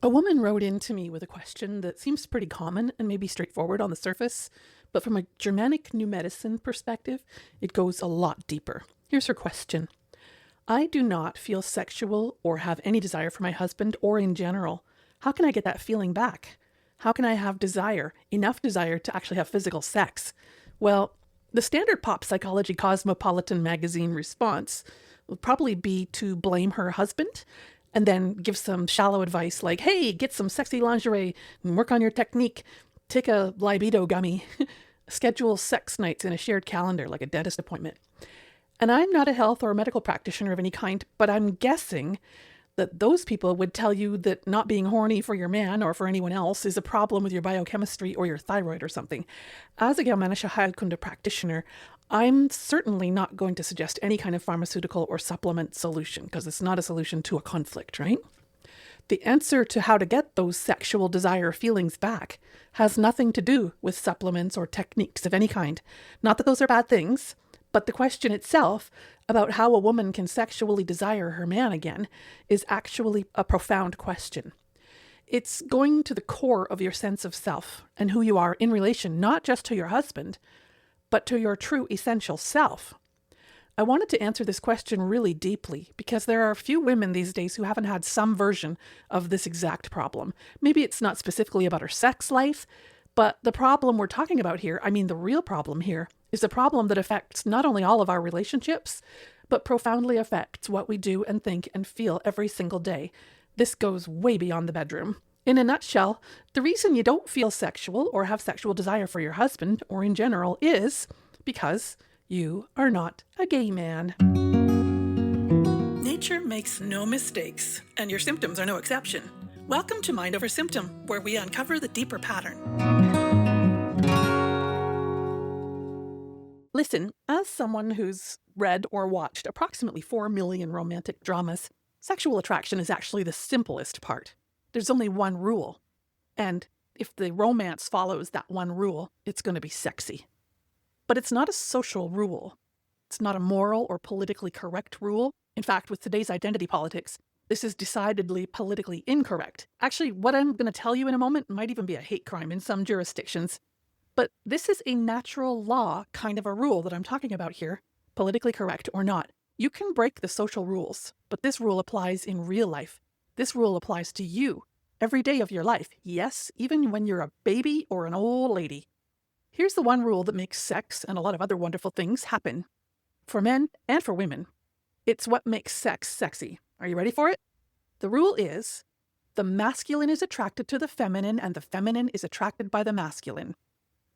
A woman wrote in to me with a question that seems pretty common and maybe straightforward on the surface, but from a Germanic New Medicine perspective, it goes a lot deeper. Here's her question. I do not feel sexual or have any desire for my husband or in general. How can I get that feeling back? How can I have desire, enough desire to actually have physical sex? Well, the standard pop psychology Cosmopolitan magazine response would probably be to blame her husband and then give some shallow advice like, hey, get some sexy lingerie and work on your technique, take a libido gummy, schedule sex nights in a shared calendar like a dentist appointment. And I'm not a health or medical practitioner of any kind, but I'm guessing that those people would tell you that not being horny for your man or for anyone else is a problem with your biochemistry or your thyroid or something. As a Germanische Heilkunde practitioner, I'm certainly not going to suggest any kind of pharmaceutical or supplement solution because it's not a solution to a conflict, right? The answer to how to get those sexual desire feelings back has nothing to do with supplements or techniques of any kind. Not that those are bad things, but the question itself about how a woman can sexually desire her man again is actually a profound question. It's going to the core of your sense of self and who you are in relation not just to your husband, but to your true essential self. I wanted to answer this question really deeply because there are a few women these days who haven't had some version of this exact problem. Maybe it's not specifically about her sex life, but the problem we're talking about here, the real problem here, is a problem that affects not only all of our relationships, but profoundly affects what we do and think and feel every single day. This goes way beyond the bedroom. In a nutshell, the reason you don't feel sexual or have sexual desire for your husband or in general is because you are not a gay man. Nature makes no mistakes, and your symptoms are no exception. Welcome to Mind Over Symptom, where we uncover the deeper pattern. Listen, as someone who's read or watched approximately 4 million romantic dramas, sexual attraction is actually the simplest part. There's only one rule. And if the romance follows that one rule, it's going to be sexy. But it's not a social rule. It's not a moral or politically correct rule. In fact, with today's identity politics, this is decidedly politically incorrect. Actually, what I'm going to tell you in a moment might even be a hate crime in some jurisdictions. But this is a natural law kind of a rule that I'm talking about here, politically correct or not. You can break the social rules, but this rule applies in real life. This rule applies to you every day of your life. Yes, even when you're a baby or an old lady. Here's the one rule that makes sex and a lot of other wonderful things happen for men and for women. It's what makes sex sexy. Are you ready for it? The rule is the masculine is attracted to the feminine and the feminine is attracted by the masculine.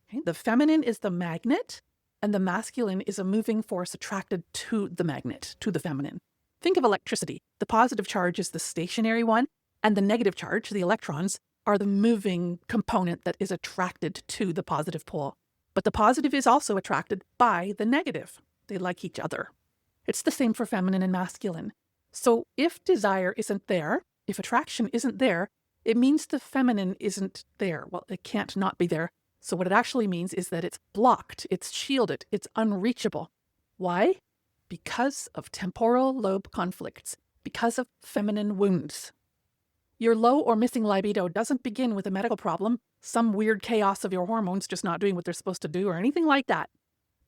Okay? The feminine is the magnet and the masculine is a moving force attracted to the magnet, to the feminine. Think of electricity. The positive charge is the stationary one, and the negative charge, the electrons, are the moving component that is attracted to the positive pole. But the positive is also attracted by the negative. They like each other. It's the same for feminine and masculine. So if desire isn't there, if attraction isn't there, it means the feminine isn't there. Well, it can't not be there. So what it actually means is that it's blocked, it's shielded, it's unreachable. Why? Because of temporal-lobe conflicts, because of feminine wounds. Your low or missing libido doesn't begin with a medical problem, some weird chaos of your hormones just not doing what they're supposed to do or anything like that.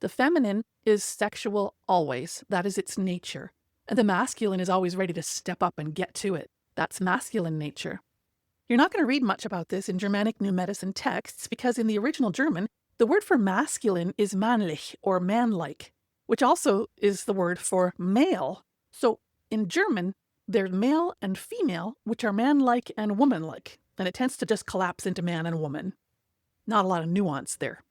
The feminine is sexual always. That is its nature. And the masculine is always ready to step up and get to it. That's masculine nature. You're not going to read much about this in Germanic New Medicine texts because in the original German, the word for masculine is männlich or manlike, which also is the word for male. So in German, there's male and female, which are manlike and womanlike, and it tends to just collapse into man and woman. Not a lot of nuance there.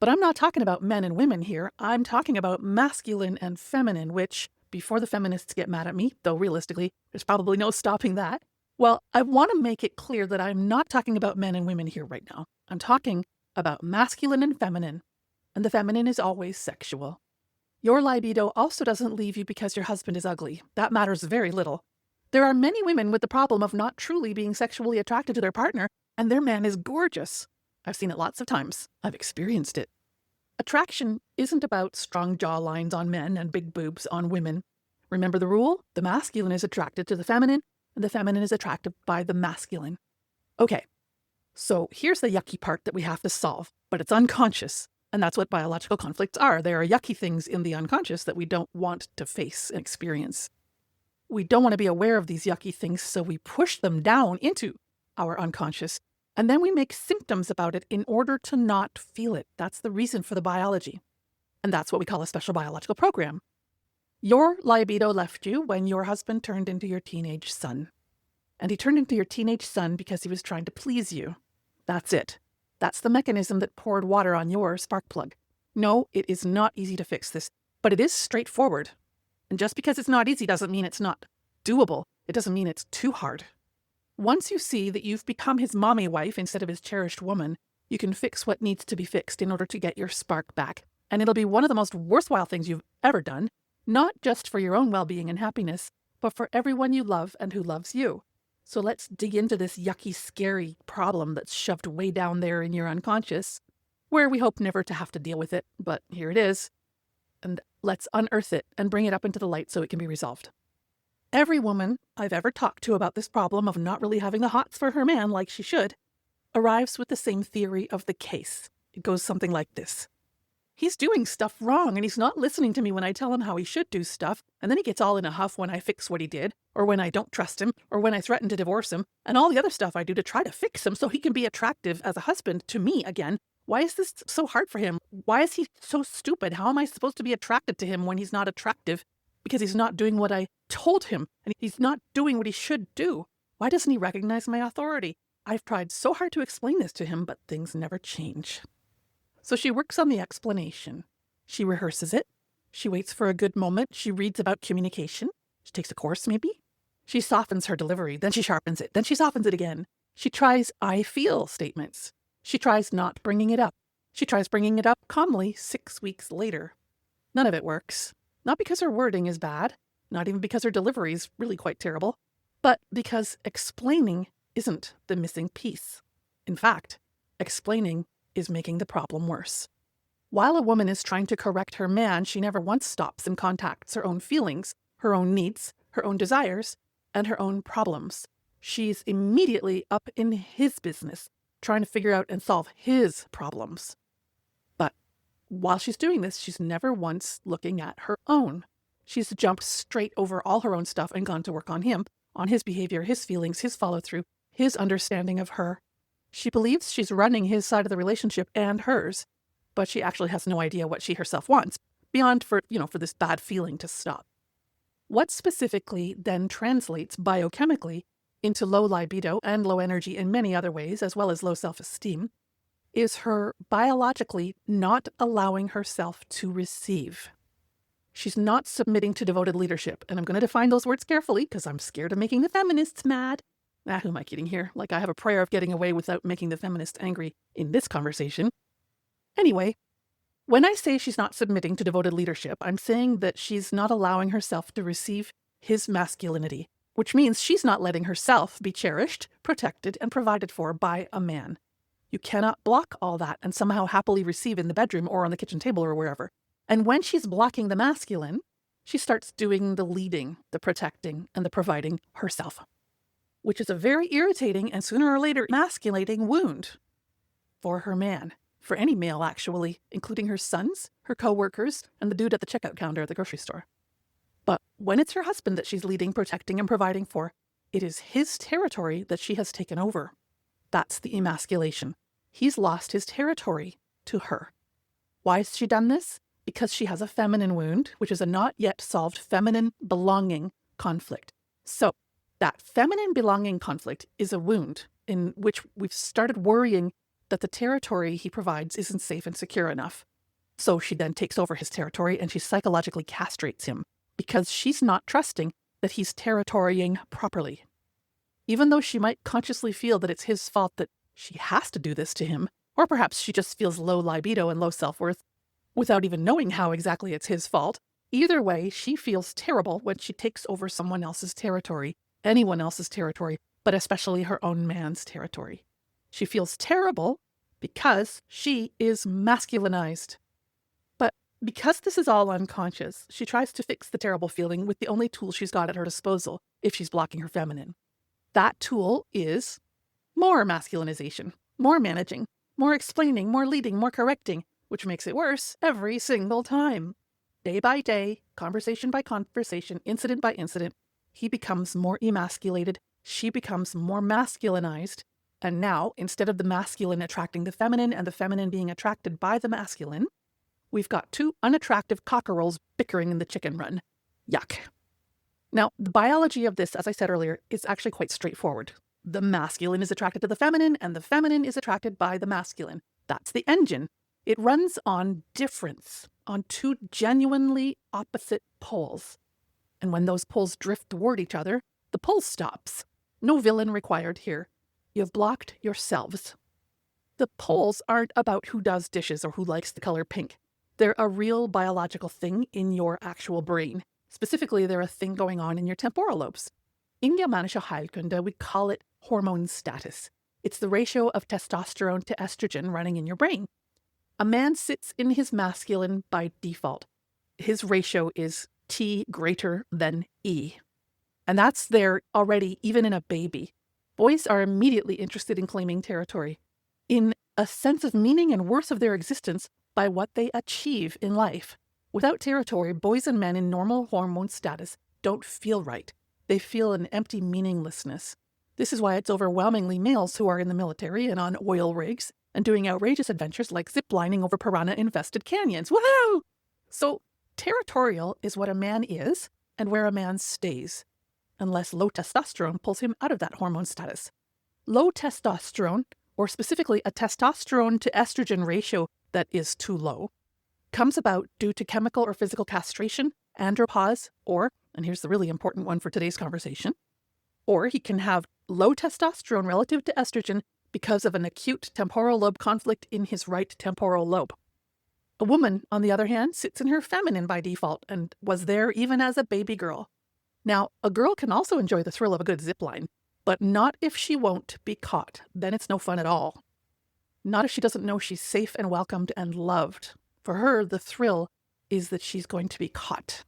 But I'm not talking about men and women here. I'm talking about masculine and feminine, which, before the feminists get mad at me, though realistically, there's probably no stopping that. Well, I want to make it clear that I'm not talking about men and women here right now. I'm talking about masculine and feminine, and the feminine is always sexual. Your libido also doesn't leave you because your husband is ugly. That matters very little. There are many women with the problem of not truly being sexually attracted to their partner, and their man is gorgeous. I've seen it lots of times. I've experienced it. Attraction isn't about strong jawlines on men and big boobs on women. Remember the rule? The masculine is attracted to the feminine, and the feminine is attracted by the masculine. Okay, so here's the yucky part that we have to solve, but it's unconscious. And that's what biological conflicts are. There are yucky things in the unconscious that we don't want to face and experience. We don't want to be aware of these yucky things, so we push them down into our unconscious, and then we make symptoms about it in order to not feel it. That's the reason for the biology. And that's what we call a special biological program. Your libido left you when your husband turned into your teenage son. And he turned into your teenage son because he was trying to please you. That's it. That's the mechanism that poured water on your spark plug. No, it is not easy to fix this, but it is straightforward. And just because it's not easy doesn't mean it's not doable. It doesn't mean it's too hard. Once you see that you've become his mommy wife instead of his cherished woman, you can fix what needs to be fixed in order to get your spark back. And it'll be one of the most worthwhile things you've ever done, not just for your own well-being and happiness, but for everyone you love and who loves you. So let's dig into this yucky, scary problem that's shoved way down there in your unconscious, where we hope never to have to deal with it, but here it is. And let's unearth it and bring it up into the light so it can be resolved. Every woman I've ever talked to about this problem of not really having the hots for her man like she should arrives with the same theory of the case. It goes something like this. He's doing stuff wrong and he's not listening to me when I tell him how he should do stuff, and then he gets all in a huff when I fix what he did, or when I don't trust him, or when I threaten to divorce him, and all the other stuff I do to try to fix him so he can be attractive as a husband to me again. Why is this so hard for him? Why is he so stupid? How am I supposed to be attracted to him when he's not attractive? Because he's not doing what I told him, and he's not doing what he should do. Why doesn't he recognize my authority? I've tried so hard to explain this to him, but things never change. So she works on the explanation. She rehearses it. She waits for a good moment. She reads about communication. She takes a course, maybe. She softens her delivery. Then she sharpens it. Then she softens it again. She tries I feel statements. She tries not bringing it up. She tries bringing it up calmly 6 weeks later. None of it works. Not because her wording is bad, not even because her delivery is really quite terrible, but because explaining isn't the missing piece. In fact, explaining is making the problem worse. While a woman is trying to correct her man, she never once stops and contacts her own feelings, her own needs, her own desires, and her own problems. She's immediately up in his business, trying to figure out and solve his problems. But while she's doing this, she's never once looking at her own. She's jumped straight over all her own stuff and gone to work on him, on his behavior, his feelings, his follow-through, his understanding of her. She believes she's running his side of the relationship and hers, but she actually has no idea what she herself wants, beyond for this bad feeling to stop. What specifically then translates biochemically into low libido and low energy in many other ways, as well as low self-esteem, is her biologically not allowing herself to receive. She's not submitting to devoted leadership, and I'm going to define those words carefully because I'm scared of making the feminists mad. Who am I kidding here? Like I have a prayer of getting away without making the feminists angry in this conversation. Anyway, when I say she's not submitting to devoted leadership, I'm saying that she's not allowing herself to receive his masculinity, which means she's not letting herself be cherished, protected, and provided for by a man. You cannot block all that and somehow happily receive in the bedroom or on the kitchen table or wherever. And when she's blocking the masculine, she starts doing the leading, the protecting, and the providing herself, which is a very irritating and sooner or later emasculating wound for her man, for any male actually, including her sons, her co-workers, and the dude at the checkout counter at the grocery store. But when it's her husband that she's leading, protecting, and providing for, it is his territory that she has taken over. That's the emasculation. He's lost his territory to her. Why has she done this? Because she has a feminine wound, which is a not yet solved feminine belonging conflict. So that feminine belonging conflict is a wound in which we've started worrying that the territory he provides isn't safe and secure enough. So she then takes over his territory and she psychologically castrates him because she's not trusting that he's territorying properly. Even though she might consciously feel that it's his fault that she has to do this to him, or perhaps she just feels low libido and low self-worth without even knowing how exactly it's his fault, either way, she feels terrible when she takes over someone else's territory, anyone else's territory, but especially her own man's territory. She feels terrible because she is masculinized. But because this is all unconscious, she tries to fix the terrible feeling with the only tool she's got at her disposal if she's blocking her feminine. That tool is more masculinization, more managing, more explaining, more leading, more correcting, which makes it worse every single time. Day by day, conversation by conversation, incident by incident, he becomes more emasculated, she becomes more masculinized, and now, instead of the masculine attracting the feminine and the feminine being attracted by the masculine, we've got two unattractive cockerels bickering in the chicken run. Yuck. Now, the biology of this, as I said earlier, is actually quite straightforward. The masculine is attracted to the feminine, and the feminine is attracted by the masculine. That's the engine. It runs on difference, on two genuinely opposite poles. And when those poles drift toward each other, the pull stops. No villain required here. You've blocked yourselves. The poles aren't about who does dishes or who likes the color pink. They're a real biological thing in your actual brain. Specifically, they're a thing going on in your temporal lobes. In Germanische Heilkunde, we call it hormone status. It's the ratio of testosterone to estrogen running in your brain. A man sits in his masculine by default. His ratio is T greater than E. And that's there already, even in a baby. Boys are immediately interested in claiming territory, in a sense of meaning and worth of their existence by what they achieve in life. Without territory, boys and men in normal hormone status don't feel right. They feel an empty meaninglessness. This is why it's overwhelmingly males who are in the military and on oil rigs and doing outrageous adventures like ziplining over piranha-infested canyons. Woohoo! So, territorial is what a man is and where a man stays, unless low testosterone pulls him out of that hormone status. Low testosterone, or specifically a testosterone to estrogen ratio that is too low, comes about due to chemical or physical castration, andropause, or, and here's the really important one for today's conversation, or he can have low testosterone relative to estrogen because of an acute temporal lobe conflict in his right temporal lobe. A woman, on the other hand, sits in her feminine by default and was there even as a baby girl. Now, a girl can also enjoy the thrill of a good zipline, but not if she won't be caught. Then it's no fun at all. Not if she doesn't know she's safe and welcomed and loved. For her, the thrill is that she's going to be caught.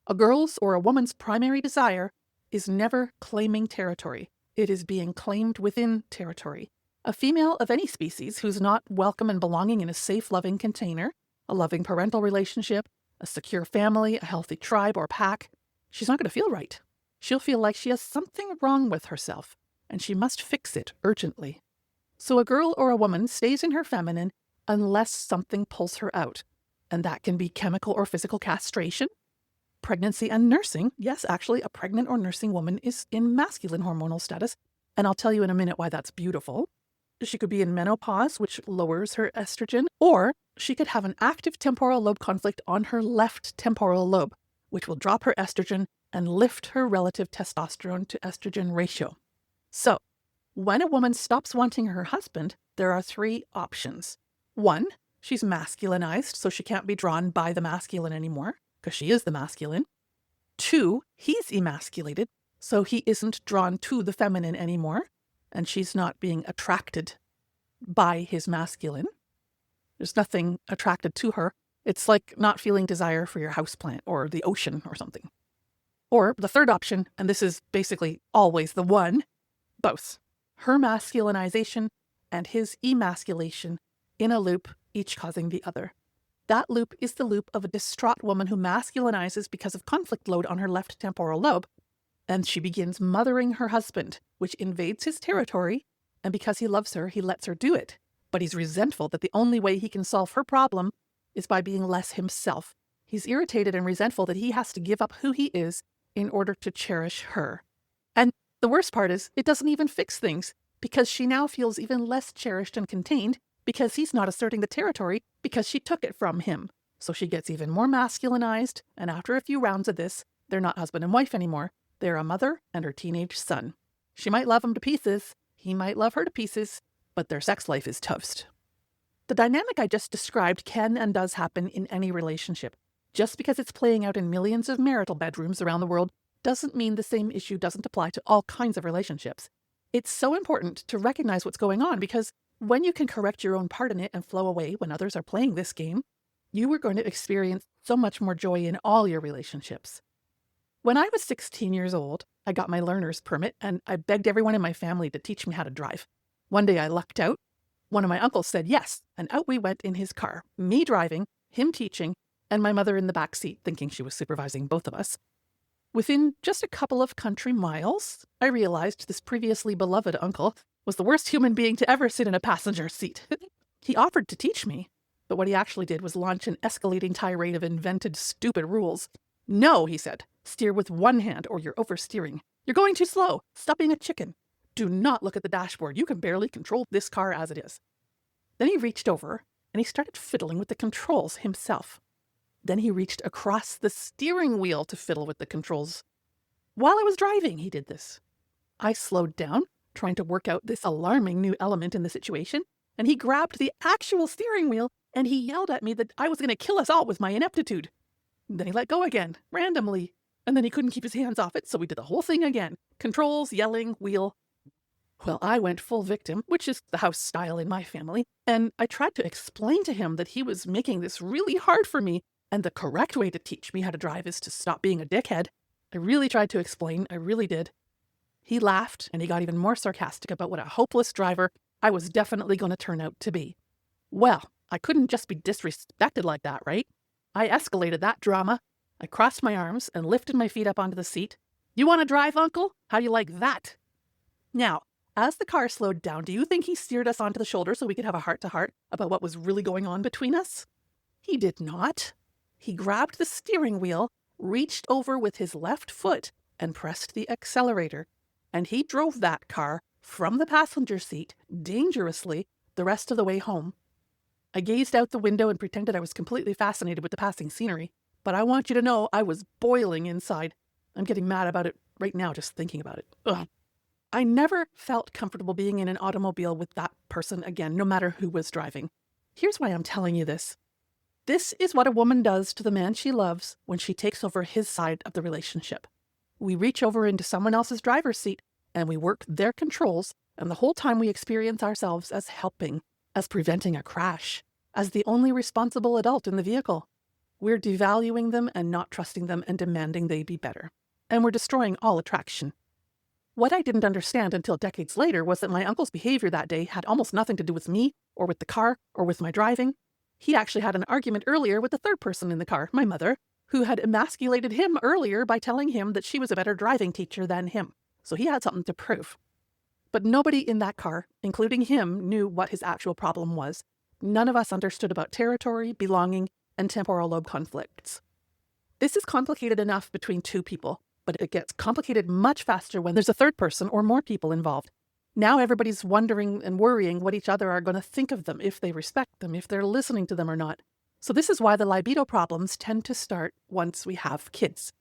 A girl's or a woman's primary desire is never claiming territory. It is being claimed within territory. A female of any species who's not welcome and belonging in a safe, loving container, a loving parental relationship, a secure family, a healthy tribe or pack, she's not going to feel right. She'll feel like she has something wrong with herself, and she must fix it urgently. So a girl or a woman stays in her feminine unless something pulls her out. And that can be chemical or physical castration, pregnancy and nursing. Yes, actually, a pregnant or nursing woman is in masculine hormonal status, and I'll tell you in a minute why that's beautiful. She could be in menopause, which lowers her estrogen, or she could have an active temporal lobe conflict on her left temporal lobe, which will drop her estrogen and lift her relative testosterone to estrogen ratio. So, when a woman stops wanting her husband, there are three options. 1, she's masculinized, so she can't be drawn by the masculine anymore, because she is the masculine. 2, he's emasculated, so he isn't drawn to the feminine anymore, and she's not being attracted by his masculine. There's nothing attracted to her. It's like not feeling desire for your houseplant or the ocean or something. Or the third option, and this is basically always the one, both. Her masculinization and his emasculation in a loop, each causing the other. That loop is the loop of a distraught woman who masculinizes because of conflict load on her left temporal lobe, and she begins mothering her husband, which invades his territory, and because he loves her, he lets her do it. But he's resentful that the only way he can solve her problem is by being less himself. He's irritated and resentful that he has to give up who he is in order to cherish her. And the worst part is, it doesn't even fix things, because she now feels even less cherished and contained because he's not asserting the territory because she took it from him. So she gets even more masculinized, and after a few rounds of this, they're not husband and wife anymore. They're a mother and her teenage son. She might love him to pieces, he might love her to pieces, but their sex life is toast. The dynamic I just described can and does happen in any relationship. Just because it's playing out in millions of marital bedrooms around the world doesn't mean the same issue doesn't apply to all kinds of relationships. It's so important to recognize what's going on because when you can correct your own part in it and flow away when others are playing this game, you are going to experience so much more joy in all your relationships. When I was 16 years old, I got my learner's permit and I begged everyone in my family to teach me how to drive. One day I lucked out. One of my uncles said yes, and out we went in his car, me driving, him teaching, and my mother in the back seat thinking she was supervising both of us. Within just a couple of country miles, I realized this previously beloved uncle was the worst human being to ever sit in a passenger seat. He offered to teach me, but what he actually did was launch an escalating tirade of invented stupid rules. No, he said, steer with one hand or you're oversteering. You're going too slow. Stop being a chicken. Do not look at the dashboard. You can barely control this car as it is. Then he reached over and he started fiddling with the controls himself. Then he reached across the steering wheel to fiddle with the controls. While I was driving, he did this. I slowed down, trying to work out this alarming new element in the situation, and he grabbed the actual steering wheel and he yelled at me that I was going to kill us all with my ineptitude. Then he let go again, randomly, and then he couldn't keep his hands off it, so we did the whole thing again. Controls, yelling, wheel. Well, I went full victim, which is the house style in my family, and I tried to explain to him that he was making this really hard for me, and the correct way to teach me how to drive is to stop being a dickhead. I really tried to explain, I really did. He laughed, and he got even more sarcastic about what a hopeless driver I was definitely going to turn out to be. Well, I couldn't just be disrespected like that, right? I escalated that drama. I crossed my arms and lifted my feet up onto the seat. You want to drive, Uncle? How do you like that? Now, as the car slowed down, do you think he steered us onto the shoulder so we could have a heart-to-heart about what was really going on between us? He did not. He grabbed the steering wheel, reached over with his left foot, and pressed the accelerator. And he drove that car from the passenger seat, dangerously, the rest of the way home. I gazed out the window and pretended I was completely fascinated with the passing scenery. But I want you to know I was boiling inside. I'm getting mad about it right now just thinking about it. Ugh. I never felt comfortable being in an automobile with that person again, no matter who was driving. Here's why I'm telling you this. This is what a woman does to the man she loves when she takes over his side of the relationship. We reach over into someone else's driver's seat and we work their controls, and the whole time we experience ourselves as helping, as preventing a crash, as the only responsible adult in the vehicle. We're devaluing them and not trusting them and demanding they be better. And we're destroying all attraction. What I didn't understand until decades later was that my uncle's behavior that day had almost nothing to do with me, or with the car, or with my driving. He actually had an argument earlier with the third person in the car, my mother, who had emasculated him earlier by telling him that she was a better driving teacher than him. So he had something to prove. But nobody in that car, including him, knew what his actual problem was. None of us understood about territory, belonging, and temporal lobe conflicts. This is complicated enough between two people, but it gets complicated much faster when there's a third person or more people involved. Now everybody's wondering and worrying what each other are going to think of them, if they respect them, if they're listening to them or not. So this is why the libido problems tend to start once we have kids.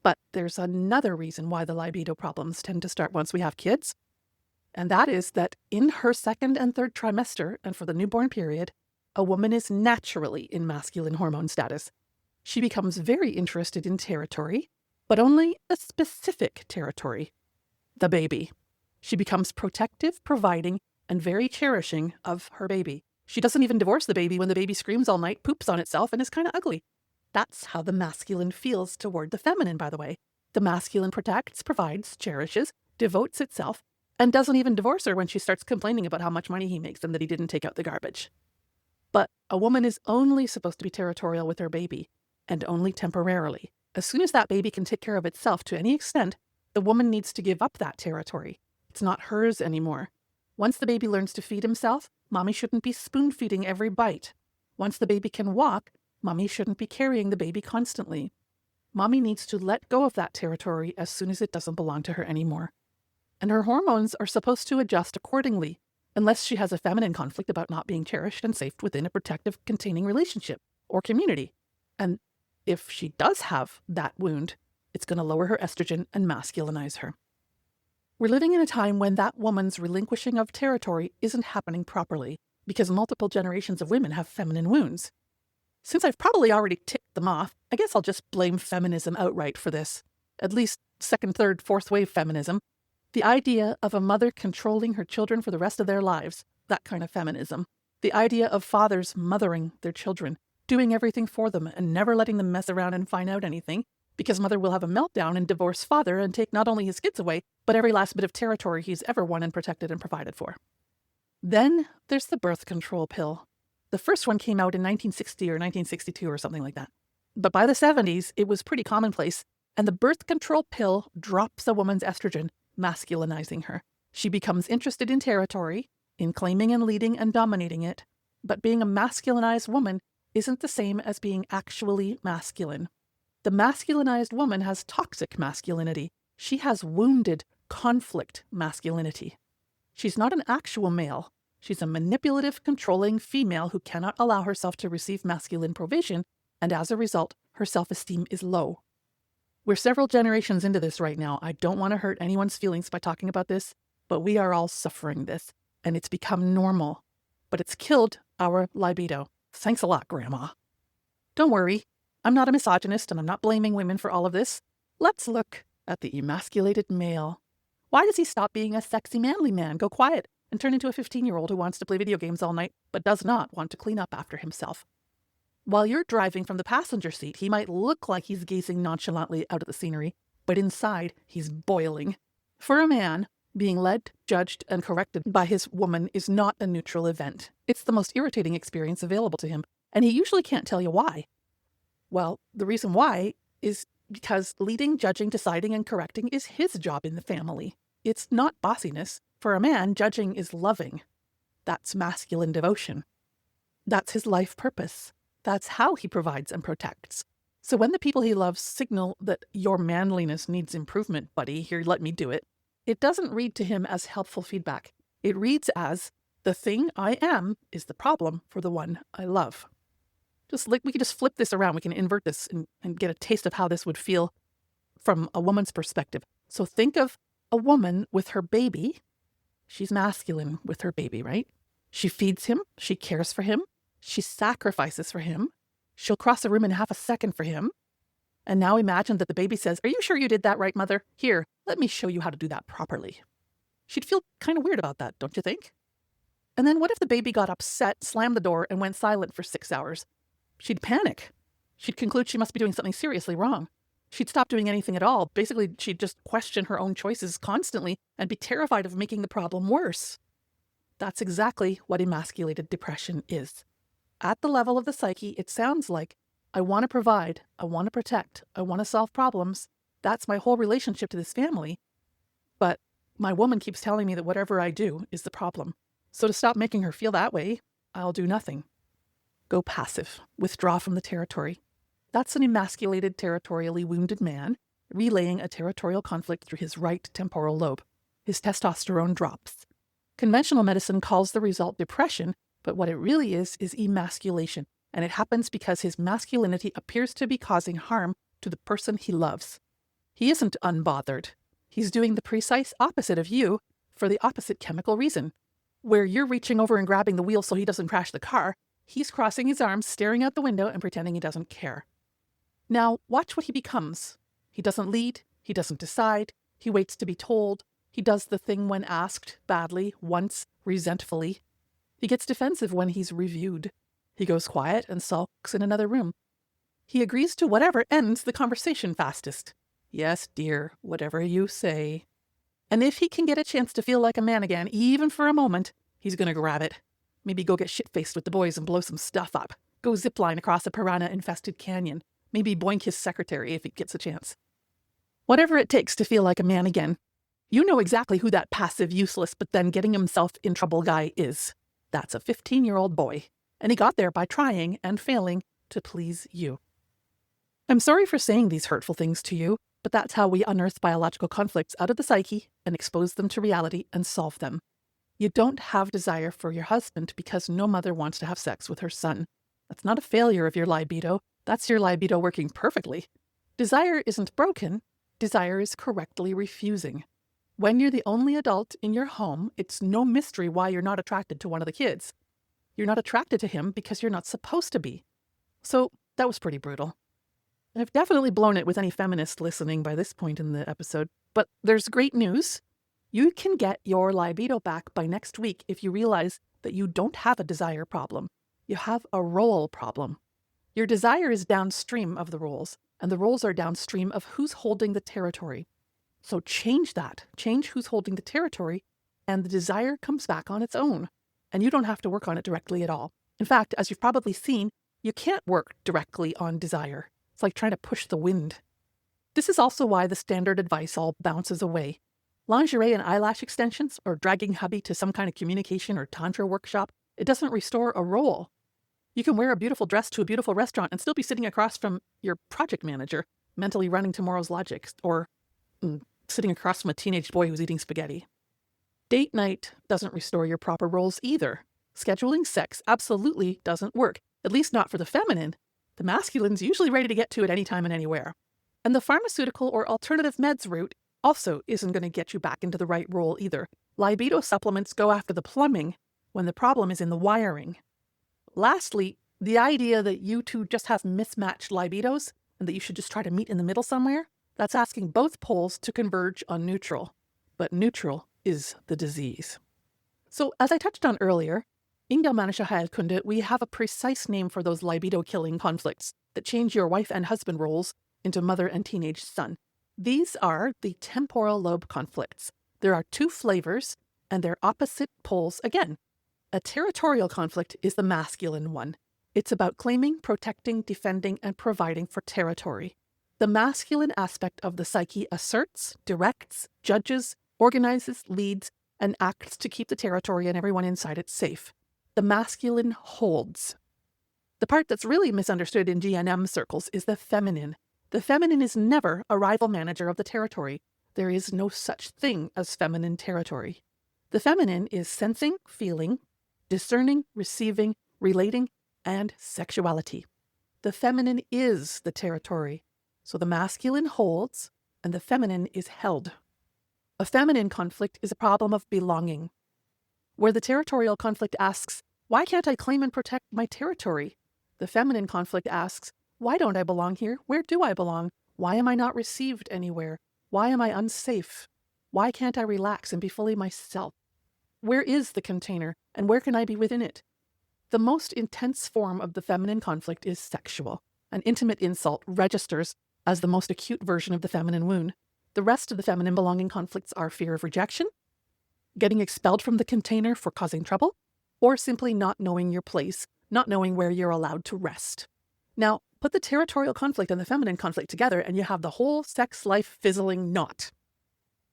But there's another reason why the libido problems tend to start once we have kids. And that is that in her second and third trimester, and for the newborn period, a woman is naturally in masculine hormone status. She becomes very interested in territory, but only a specific territory, the baby. She becomes protective, providing, and very cherishing of her baby. She doesn't even divorce the baby when the baby screams all night, poops on itself, and is kind of ugly. That's how the masculine feels toward the feminine, by the way. The masculine protects, provides, cherishes, devotes itself, and doesn't even divorce her when she starts complaining about how much money he makes and that he didn't take out the garbage. But a woman is only supposed to be territorial with her baby, and only temporarily. As soon as that baby can take care of itself to any extent, the woman needs to give up that territory. It's not hers anymore. Once the baby learns to feed himself, mommy shouldn't be spoon-feeding every bite. Once the baby can walk, mommy shouldn't be carrying the baby constantly. Mommy needs to let go of that territory as soon as it doesn't belong to her anymore. And her hormones are supposed to adjust accordingly, unless she has a feminine conflict about not being cherished and safe within a protective, containing relationship or community. And if she does have that wound, it's going to lower her estrogen and masculinize her. We're living in a time when that woman's relinquishing of territory isn't happening properly because multiple generations of women have feminine wounds. Since I've probably already ticked them off, I guess I'll just blame feminism outright for this. At least second, third, fourth wave feminism. The idea of a mother controlling her children for the rest of their lives, that kind of feminism. The idea of fathers mothering their children, doing everything for them and never letting them mess around and find out anything, because mother will have a meltdown and divorce father and take not only his kids away, but every last bit of territory he's ever won and protected and provided for. Then there's the birth control pill. The first one came out in 1960 or 1962 or something like that. But by the 70s, it was pretty commonplace, and the birth control pill drops a woman's estrogen, masculinizing her. She becomes interested in territory, in claiming and leading and dominating it, but being a masculinized woman isn't the same as being actually masculine. The masculinized woman has toxic masculinity. She has wounded, conflict masculinity. She's not an actual male. She's a manipulative, controlling female who cannot allow herself to receive masculine provision, and as a result, her self-esteem is low. We're several generations into this right now. I don't want to hurt anyone's feelings by talking about this, but we are all suffering this, and it's become normal. But it's killed our libido. Thanks a lot, Grandma. Don't worry, I'm not a misogynist and I'm not blaming women for all of this. Let's look at the emasculated male. Why does he stop being a sexy, manly man, go quiet, and turn into a 15-year-old who wants to play video games all night but does not want to clean up after himself? While you're driving from the passenger seat, he might look like he's gazing nonchalantly out at the scenery, but inside he's boiling. For a man, being led, judged, and corrected by his woman is not a neutral event. It's the most irritating experience available to him, and he usually can't tell you why. Well, the reason why is because leading, judging, deciding, and correcting is his job in the family. It's not bossiness. For a man, judging is loving. That's masculine devotion. That's his life purpose. That's how he provides and protects. So when the people he loves signal that your manliness needs improvement, buddy, here, let me do it, it doesn't read to him as helpful feedback. It reads as, the thing I am is the problem for the one I love. We can just flip this around. We can invert this and get a taste of how this would feel from a woman's perspective. So think of a woman with her baby. She's masculine with her baby, right? She feeds him. She cares for him. She sacrifices for him. She'll cross a room in half a second for him. And now imagine that the baby says, "Are you sure you did that right, mother? Here, let me show you how to do that properly." She'd feel kind of weird about that, don't you think? And then what if the baby got upset, slammed the door, and went silent for 6 hours? She'd panic. She'd conclude she must be doing something seriously wrong. She'd stop doing anything at all. Basically, she'd just question her own choices constantly and be terrified of making the problem worse. That's exactly what emasculated depression is. At the level of the psyche, it sounds like, I want to provide, I want to protect, I want to solve problems. That's my whole relationship to this family. But my woman keeps telling me that whatever I do is the problem. So to stop making her feel that way, I'll do nothing. Go passive. Withdraw from the territory. That's an emasculated, territorially wounded man relaying a territorial conflict through his right temporal lobe. His testosterone drops. Conventional medicine calls the result depression, but what it really is emasculation, and it happens because his masculinity appears to be causing harm to the person he loves. He isn't unbothered. He's doing the precise opposite of you for the opposite chemical reason. Where you're reaching over and grabbing the wheel so he doesn't crash the car, he's crossing his arms, staring out the window and pretending he doesn't care. Now, watch what he becomes. He doesn't lead. He doesn't decide. He waits to be told. He does the thing when asked, badly, once, resentfully. He gets defensive when he's reviewed. He goes quiet and sulks in another room. He agrees to whatever ends the conversation fastest. Yes, dear, whatever you say. And if he can get a chance to feel like a man again, even for a moment, he's going to grab it. Maybe go get shit-faced with the boys and blow some stuff up. Go zipline across a piranha-infested canyon. Maybe boink his secretary if he gets a chance. Whatever it takes to feel like a man again. You know exactly who that passive, useless, but then getting himself in trouble guy is. That's a 15-year-old boy. And he got there by trying and failing to please you. I'm sorry for saying these hurtful things to you, but that's how we unearth biological conflicts out of the psyche and expose them to reality and solve them. You don't have desire for your husband because no mother wants to have sex with her son. That's not a failure of your libido. That's your libido working perfectly. Desire isn't broken. Desire is correctly refusing. When you're the only adult in your home, it's no mystery why you're not attracted to one of the kids. You're not attracted to him because you're not supposed to be. So that was pretty brutal. I've definitely blown it with any feminist listening by this point in the episode, but there's great news. You can get your libido back by next week if you realize that you don't have a desire problem. You have a role problem. Your desire is downstream of the roles. and the roles are downstream of who's holding the territory. So change that. Change who's holding the territory, and the desire comes back on its own, and you don't have to work on it directly at all. In fact, as you've probably seen, you can't work directly on desire. It's like trying to push the wind. This is also why the standard advice all bounces away. Lingerie and eyelash extensions, or dragging hubby to some kind of communication or tantra workshop, it doesn't restore a role. You can wear a beautiful dress to a beautiful restaurant and still be sitting across from your project manager, mentally running tomorrow's logic, or sitting across from a teenage boy who's eating spaghetti. Date night doesn't restore your proper roles either. Scheduling sex absolutely doesn't work, at least not for the feminine. The masculine's usually ready to get to it anytime and anywhere. And the pharmaceutical or alternative meds route also isn't going to get you back into the right role either. Libido supplements go after the plumbing when the problem is in the wiring. Lastly, the idea that you two just have mismatched libidos and that you should just try to meet in the middle somewhere, that's asking both poles to converge on neutral. But neutral is the disease. So as I touched on earlier, in Germanische Heilkunde, we have a precise name for those libido-killing conflicts that change your wife and husband roles into mother and teenage son. These are the temporal-lobe conflicts. There are two flavors, and they're opposite poles again. A territorial conflict is the masculine one. It's about claiming, protecting, defending, and providing for territory. The masculine aspect of the psyche asserts, directs, judges, organizes, leads, and acts to keep the territory and everyone inside it safe. The masculine holds. The part that's really misunderstood in GNM circles is the feminine. The feminine is never a rival manager of the territory. There is no such thing as feminine territory. The feminine is sensing, feeling, discerning, receiving, relating, and sexuality. The feminine is the territory. So the masculine holds, and the feminine is held. A feminine conflict is a problem of belonging, where the territorial conflict asks, why can't I claim and protect my territory? The feminine conflict asks, why don't I belong here? Where do I belong? Why am I not received anywhere? Why am I unsafe? Why can't I relax and be fully myself? Where is the container, and where can I be within it? The most intense form of the feminine conflict is sexual. An intimate insult registers as the most acute version of the feminine wound. The rest of the feminine belonging conflicts are fear of rejection, getting expelled from the container for causing trouble, or simply not knowing your place, not knowing where you're allowed to rest. Now, put the territorial conflict and the feminine conflict together and you have the whole sex life fizzling knot.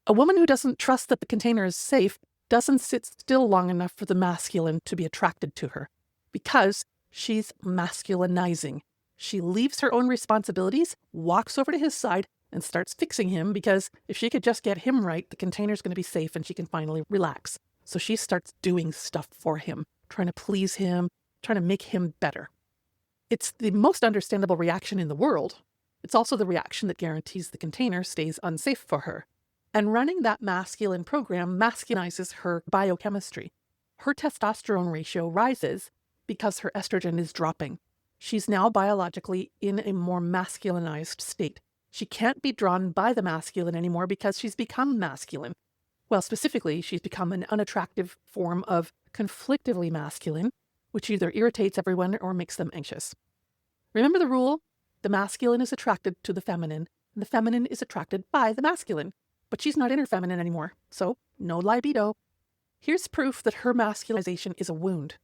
A woman who doesn't trust that the container is safe doesn't sit still long enough for the masculine to be attracted to her, because she's masculinizing. She leaves her own responsibilities, walks over to his side, and starts fixing him, because if she could just get him right, the container's going to be safe and she can finally relax. So she starts doing stuff for him, trying to please him, trying to make him better. It's the most understandable reaction in the world. It's also the reaction that guarantees the container stays unsafe for her. And running that masculine program masculinizes her biochemistry. Her testosterone ratio rises because her estrogen is dropping. She's now biologically in a more masculinized state. She can't be drawn by the masculine anymore because she's become masculine. Well, specifically, she's become an unattractive form of conflictively masculine, which either irritates everyone or makes them anxious. Remember the rule? The masculine is attracted to the feminine, and the feminine is attracted by the masculine. But she's not in her feminine anymore, so no libido. Here's proof that her masculinization is a wound.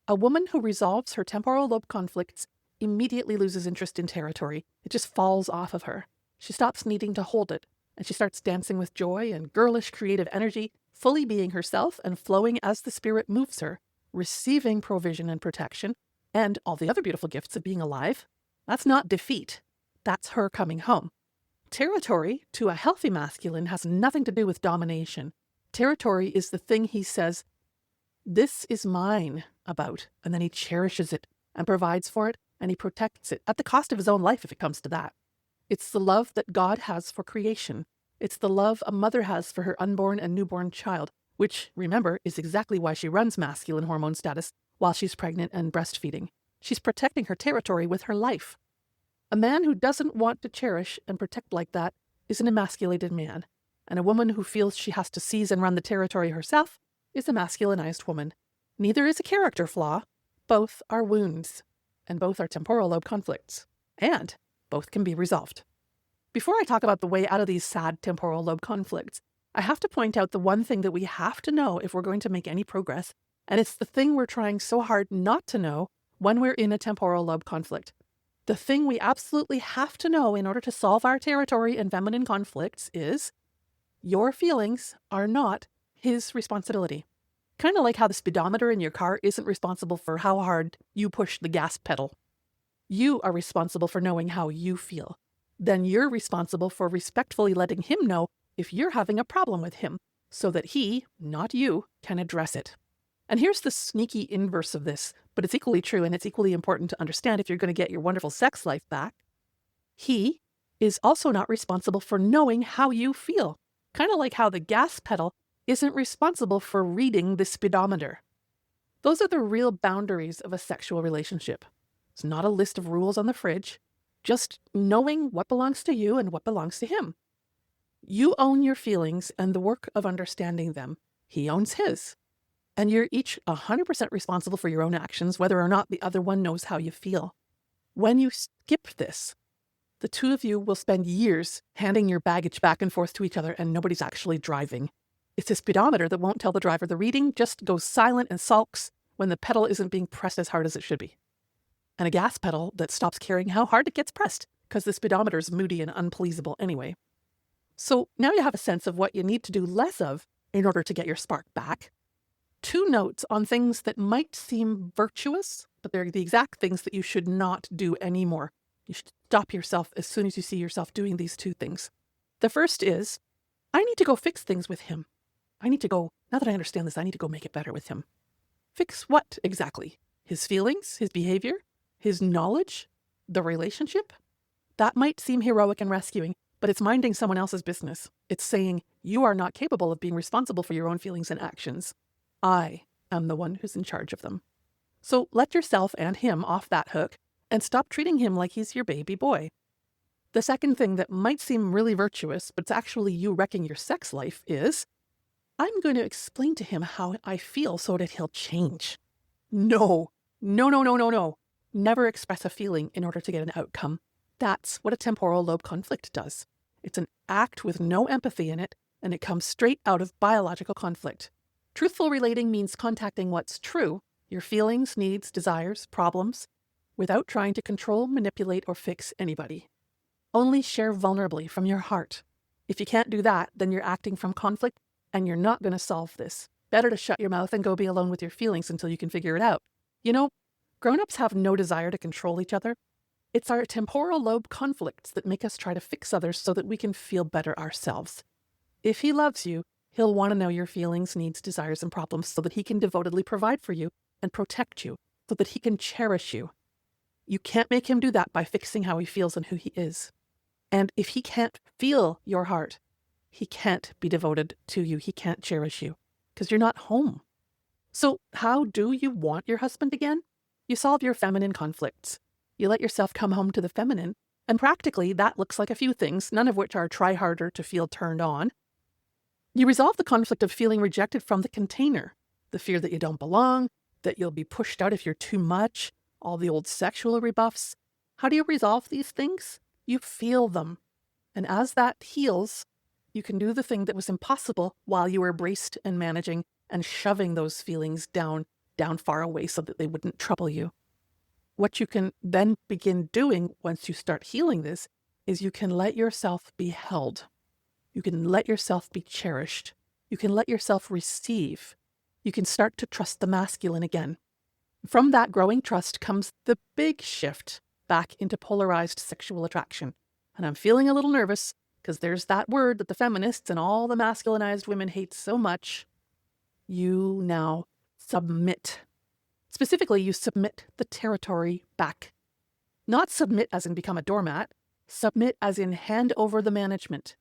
A woman who resolves her temporal lobe conflicts immediately loses interest in territory. It just falls off of her. She stops needing to hold it, and she starts dancing with joy and girlish creative energy, fully being herself and flowing as the spirit moves her, receiving provision and protection, and all the other beautiful gifts of being alive. That's not defeat. That's her coming home. Territory, to a healthy masculine, has nothing to do with domination. Territory is the thing he says, this is mine, about, and then he cherishes it and provides for it, and he protects it, at the cost of his own life if it comes to that. It's the love that God has for creation. It's the love a mother has for her unborn and newborn child, which, remember, is exactly why she runs masculine hormone status while she's pregnant and breastfeeding. She's protecting her territory with her life. A man who doesn't want to cherish and protect like that is an emasculated man, and a woman who feels she has to seize and run the territory herself is a masculinized woman. Neither is a character flaw. Both are wounds, and both are temporal lobe conflicts. And Both can be resolved. Before I talk about the way out of these sad temporal lobe conflicts, I have to point out the one thing that we have to know if we're going to make any progress, and it's the thing we're trying so hard not to know when we're in a temporal lobe conflict. The thing we absolutely have to know in order to solve our territory and feminine conflicts is your feelings are not his responsibility. Kind of like how the speedometer in your car isn't responsible for how hard you push the gas pedal. You are responsible for knowing how you feel. Then you're responsible for respectfully letting him know if you're having a problem with him, so that he, not you, can address it. And here's the sneaky inverse of this, but it's equally true and it's equally important to understand if you're going to get your wonderful sex life back. He is also not responsible for knowing how you feel. Kind of like how the gas pedal isn't responsible for reading the speedometer. Those are the real boundaries of a sexual relationship. It's not a list of rules on the fridge, just knowing what belongs to you and what belongs to him. You own your feelings and the work of understanding them. He owns his. And you're each 100% responsible for your own actions, whether or not the other one knows how you feel. When you skip this, the two of you will spend years handing your baggage back and forth to each other and nobody's actually driving. It's a speedometer that won't tell the driver the reading, just goes silent and sulks when the pedal isn't being pressed as hard as it should be. And a gas pedal that stops caring how hard it gets pressed because the speedometer is moody and unpleasable anyway. So now you have a sense of what you need to do less of in order to get your spark back. 2 notes on things that might seem virtuous, but they're the exact things that you should not do anymore. You should stop yourself as soon as you see yourself doing these 2 things. The first is, I need to go fix things with him. Now that I understand this, I need to go make it better with him. Fix what exactly? His feelings, his behavior, his knowledge, the relationship? That might seem heroic and rescuing, but it's minding someone else's business. It's saying, you are not capable of being responsible for your own feelings and actions. I am the one who's in charge of them. So let yourself and him off that hook and stop treating him like he's your baby boy. The second thing that might seem really virtuous, but it's actually you wrecking your sex life is, I'm going to explain to him how I feel so that he'll change. No. Never express a feeling in order to get an outcome. That's what a temporal lobe conflict does. It's an act with no empathy in it, and it comes straight out of biological conflict. Truthful relating means contacting what's true, your feelings, needs, desires, problems, without trying to control, manipulate, or fix anybody. Only share vulnerably from your heart. If you can't do that, then you're acting from conflict, and you're not going to solve this. Better to shut your mouth and go be alone with your feelings until you can figure it out. You know, grown-ups have no desire to control each other. It's our temporal lobe conflicts that make us try to fix others so that we can feel better ourselves. If he loves you, he'll want to know your feelings, needs, desires, and problems so that he can devotedly provide for you and protect you, so that he can cherish you. You can't make him do that by fixing how he feels and who he is. And if he can't feel your heart, he can't be devoted to you. He can't cherish you because you're not home. So how do you want your husband again? You solve your feminine conflicts. You let yourself come home to the feminine. And practically that looks like a few things, none of which are try harder to feel turned on. You resolve the conflict of feeling rejected from the container, the fear that you don't belong, that you'll be pushed out if you're too much, all the old sexual rebuffs. How do you resolve these things? You feel them. And as that heals, you can do the thing that was impossible while you were braced and managing and shoving those feelings down far away so that they wouldn't trouble you. What you can then begin doing once you start healing this is you can let yourself be held. You can let yourself be cherished. You can let yourself receive. You can start to trust the masculine again. From that growing trust comes the big shift back into polarized sexual attraction. And I'm feeling a little nervous because there's that word that the feminists and all the masculinized women hate so much. You now submit. Specifically, you submit the territory back. Not submit as in become a doormat. Submit as in hand over the management.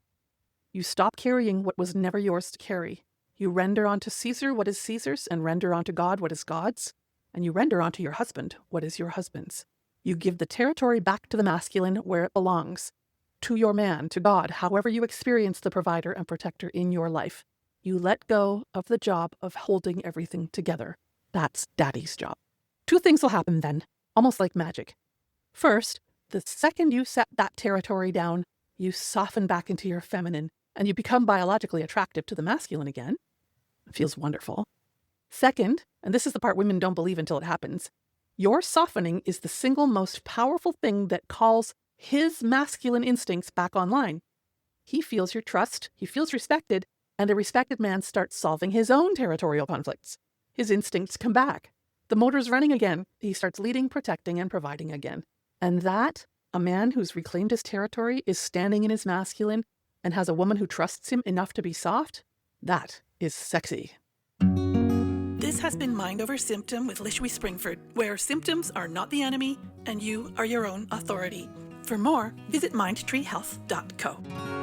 You stop carrying what was never yours to carry. You render unto Caesar what is Caesar's and render unto God what is God's. And you render unto your husband what is your husband's. You give the territory back to the masculine where it belongs. To your man, to God, however you experience the provider and protector in your life. You let go of the job of holding everything together. That's daddy's job. 2 things will happen then, almost like magic. First, The second you set that territory down, you soften back into your feminine and you become biologically attractive to the masculine again. It feels wonderful. Second, and this is the part women don't believe until it happens, your softening is the single most powerful thing that calls his masculine instincts back online. He feels your trust, he feels respected, and a respected man starts solving his own territorial conflicts. His instincts come back. The motor's running again. He starts leading, protecting, and providing again. And that, a man who's reclaimed his territory, is standing in his masculine, and has a woman who trusts him enough to be soft, that is sexy. This has been Mind Over Symptom with Lishwi Springford, where symptoms are not the enemy and you are your own authority. For more, visit mindtreehealth.co.